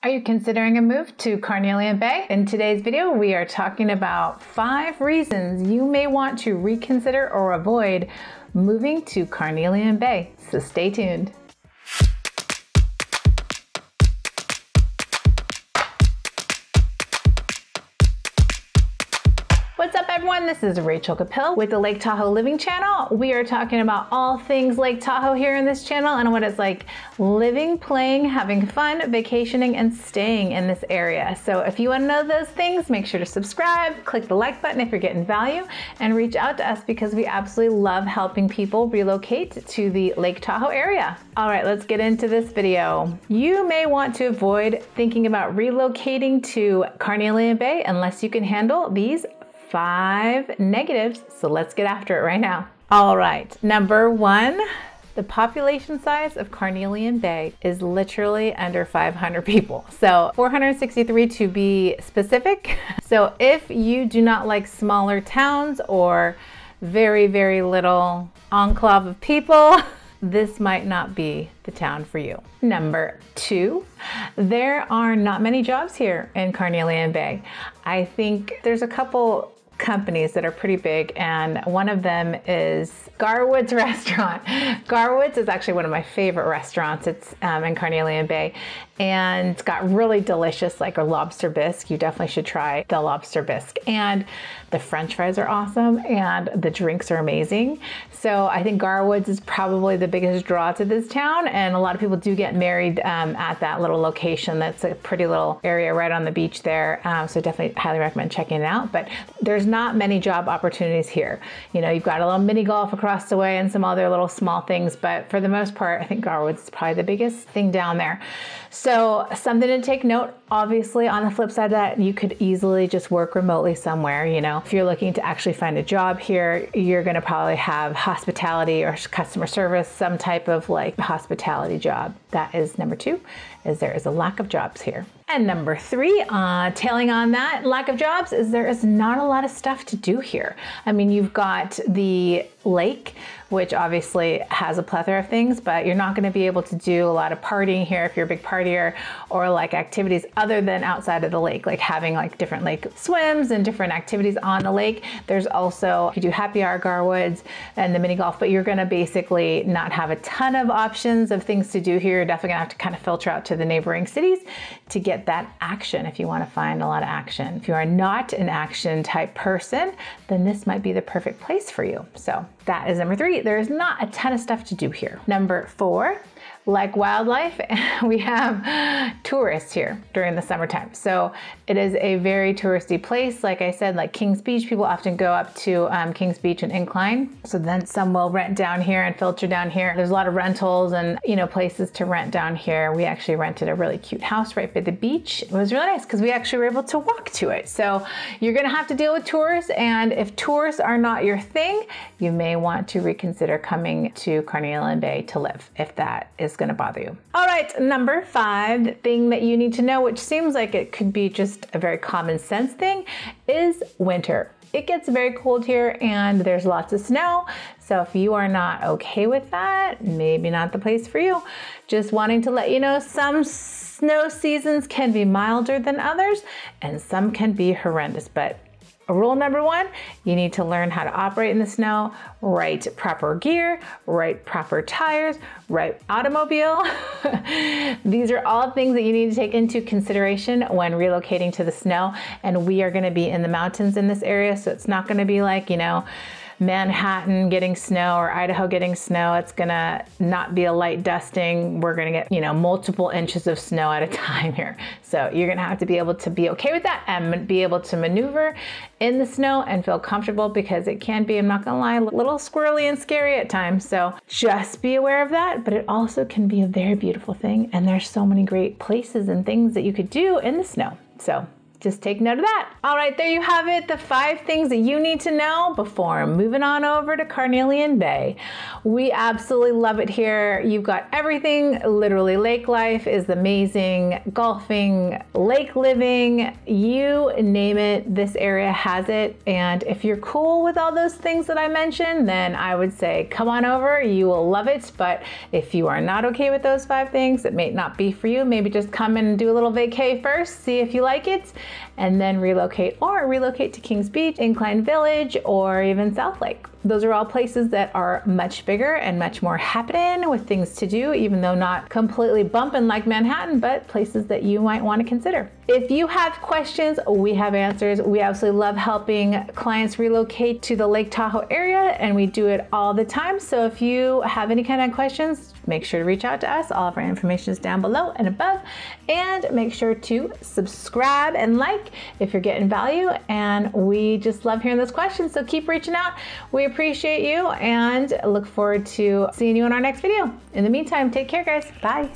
Are you considering a move to Carnelian Bay? In today's video, we are talking about 5 reasons you may want to reconsider or avoid moving to Carnelian Bay. So stay tuned. What's up everyone, this is Rachel Capil with the Lake Tahoe Living channel. We are talking about all things Lake Tahoe here in this channel and what it's like living, playing, having fun, vacationing, and staying in this area. So if you want to know those things, make sure to subscribe, click the like button if you're getting value, and reach out to us because we absolutely love helping people relocate to the Lake Tahoe area. All right, let's get into this video. You may want to avoid thinking about relocating to Carnelian Bay unless you can handle these 5 negatives. So let's get after it right now. All right, number 1, the population size of Carnelian Bay is literally under 500 people. So 463 to be specific. So if you do not like smaller towns or very, very little enclave of people, this might not be the town for you. Number 2, there are not many jobs here in Carnelian Bay. I think there's a couple companies that are pretty big, and one of them is Garwood's restaurant. Garwood's is actually one of my favorite restaurants. It's in Carnelian Bay, and it's got really delicious, like a lobster bisque. You definitely should try the lobster bisque. And the French fries are awesome, and the drinks are amazing. So I think Garwood's is probably the biggest draw to this town, and a lot of people do get married at that little location. That's a pretty little area right on the beach there. So definitely highly recommend checking it out. But there's not many job opportunities here. You know, you've got a little mini golf across the way and some other little small things, but for the most part, I think Garwood's is probably the biggest thing down there. So something to take note, obviously on the flip side of that, you could easily just work remotely somewhere. You know, if you're looking to actually find a job here, you're going to probably have hospitality or customer service, some type of like hospitality job. That is number 2, is there is a lack of jobs here. And number 3, tailing on that lack of jobs, is there is not a lot of stuff to do here. I mean, you've got the lake, which obviously has a plethora of things, but you're not going to be able to do a lot of partying here if you're a big partier, or like activities other than outside of the lake, like having like different lake swims and different activities on the lake. There's also, you do happy hour, Garwood's, and the mini golf, but you're going to basically not have a ton of options of things to do here. You're definitely gonna have to kind of filter out to the neighboring cities to get that action if you want to find a lot of action. If you are not an action type person, then this might be the perfect place for you. So that is number 3. There is not a ton of stuff to do here. Number 4, like wildlife, we have tourists here during the summertime. So it is a very touristy place. Like I said, like Kings Beach, people often go up to Kings Beach and Incline. So then some will rent down here and filter down here. There's a lot of rentals and, you know, places to rent down here. We actually rented a really cute house right by the beach. It was really nice because we actually were able to walk to it. So you're gonna have to deal with tourists, and if tourists are not your thing, you may want to reconsider coming to Carnelian Bay to live if that is going to bother you. All right, number 5, the thing that you need to know, which seems like it could be just a very common sense thing, is winter. It gets very cold here and there's lots of snow. So if you are not okay with that, maybe not the place for you. Just wanting to let you know, some snow seasons can be milder than others and some can be horrendous, but rule number 1, you need to learn how to operate in the snow, right proper gear, right proper tires, right automobile. These are all things that you need to take into consideration when relocating to the snow. And we are going to be in the mountains in this area, so it's not going to be like, you know, Manhattan getting snow or Idaho getting snow. It's gonna not be a light dusting. We're gonna get, you know, multiple inches of snow at a time here. So you're gonna have to be able to be okay with that and be able to maneuver in the snow and feel comfortable, because it can be, I'm not gonna lie, a little squirrely and scary at times. So just be aware of that, but it also can be a very beautiful thing. And there's so many great places and things that you could do in the snow. So just take note of that. All right, there you have it. The 5 things that you need to know before moving on over to Carnelian Bay. We absolutely love it here. You've got everything. Literally, lake life is amazing. Golfing, lake living, you name it, this area has it. And if you're cool with all those things that I mentioned, then I would say come on over. You will love it. But if you are not okay with those 5 things, it may not be for you. Maybe just come in and do a little vacay first, see if you like it, and then relocate, or relocate to Kings Beach, Incline Village, or even South Lake. Those are all places that are much bigger and much more happening with things to do, even though not completely bumping like Manhattan, but places that you might want to consider. If you have questions, we have answers. We absolutely love helping clients relocate to the Lake Tahoe area, and we do it all the time. So if you have any kind of questions, make sure to reach out to us. All of our information is down below and above. And make sure to subscribe and like if you're getting value. And we just love hearing those questions. So keep reaching out. We appreciate you and look forward to seeing you in our next video. In the meantime, take care, guys. Bye.